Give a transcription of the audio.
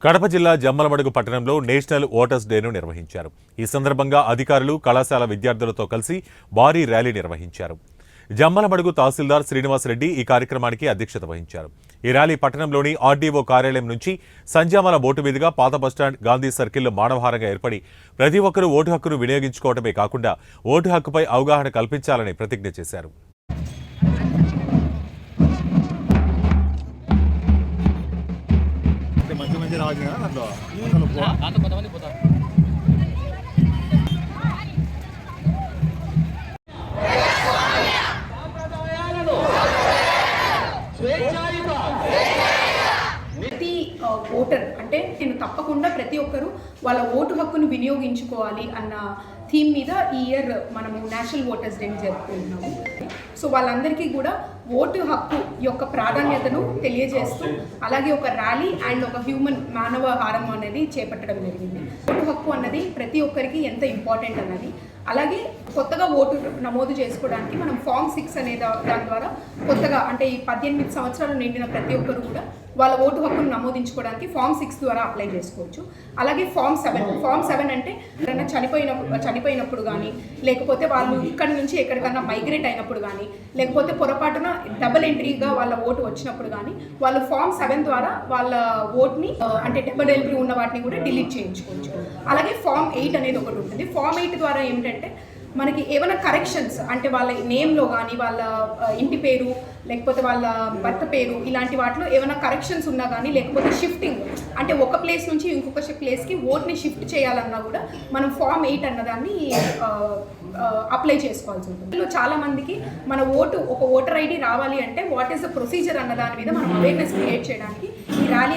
కడప జిల్లా జమ్మలమడుగు పట్టణంలో national voters డేను నిర్వహించారు. ఈ సందర్భంగా అధికారులు, కళాశాల విద్యార్థులతో కలిసి భారీ ర్యాలీ నిర్వహించారు. జమ్మలమడుగు తహసీల్దార్ శ్రీనివాసరెడ్డి ఈ కార్యక్రమానికి అధ్యక్షత వహించారు. ఈ ర్యాలీ పట్టణంలోని ఆర్డీఓ కార్యాలయం నుంచి సంజామల బోటు మీదుగా పాత బస్టాండ్, గాంధీ సర్కిల్లో మానవహారంగా ఏర్పడి ప్రతి ఒక్కరూ ఓటు హక్కును వినియోగించుకోవడమే కాకుండా ఓటు హక్కుపై అవగాహన కల్పించాలని ప్రతిజ్ఞ చేశారు. ప్రతి ఓటర్ అంటే నేను తప్పకుండా ప్రతి ఒక్కరూ వాళ్ళ ఓటు హక్కును వినియోగించుకోవాలి అన్న థీమ్ మీద ఈ ఇయర్ మనము నేషనల్ ఓటర్స్ డే జరుపుకుంటున్నాము. సో వాళ్ళందరికీ కూడా ఓటు హక్కు యొక్క ప్రాధాన్యతను తెలియజేస్తూ అలాగే ఒక ర్యాలీ అండ్ ఒక మానవ హారం అనేది చేపట్టడం జరిగింది. ఓటు హక్కు అన్నది ప్రతి ఒక్కరికి ఎంత ఇంపార్టెంట్ అన్నది, అలాగే కొత్తగా ఓటు నమోదు చేసుకోవడానికి మనం ఫామ్ 6 అనే దాని ద్వారా కొత్తగా అంటే ఈ 18 సంవత్సరాలు నిండిన ప్రతి ఒక్కరు కూడా వాళ్ళ ఓటు హక్కును నమోదించుకోవడానికి ఫామ్ 6 ద్వారా అప్లై చేసుకోవచ్చు. అలాగే ఫామ్ 7 అంటే ఎవరైనా చనిపోయినప్పుడు కానీ, లేకపోతే వాళ్ళు ఇక్కడి నుంచి ఎక్కడికన్నా మైగ్రేట్ అయినప్పుడు కానీ, లేకపోతే పొరపాటున డబుల్ ఎంట్రీగా వాళ్ళ ఓటు వచ్చినప్పుడు కానీ వాళ్ళు ఫామ్ 7 ద్వారా వాళ్ళ ఓట్ని అంటే డబుల్ ఎంట్రీ ఉన్న వాటిని కూడా డిలీట్ చేయించుకోవచ్చు. అలాగే ఫామ్ 8 అనేది ఒకటి ఉంటుంది. ఫామ్ 8 ద్వారా ఏమిటంటే మనకి ఏమైనా కరెక్షన్స్ అంటే వాళ్ళ నేమ్లో కానీ, వాళ్ళ ఇంటి పేరు, లేకపోతే వాళ్ళ భర్త పేరు, ఇలాంటి వాటిలో ఏమైనా కరెక్షన్స్ ఉన్నా కానీ, లేకపోతే షిఫ్టింగ్ అంటే ఒక ప్లేస్ నుంచి ఇంకొక ప్లేస్కి ఓట్ని షిఫ్ట్ చేయాలన్నా కూడా మనం ఫామ్ 8 అన్నదాన్ని అప్లై చేసుకోవాల్సి ఉంటుంది. చాలా మందికి మన ఒక ఓటర్ ఐడి రావాలి అంటే వాట్ ఈస్ ద ప్రొసీజర్ అన్న దాని మీద మనం అవేర్నెస్ క్రియేట్ చేయడానికి ఈ ర్యాలీ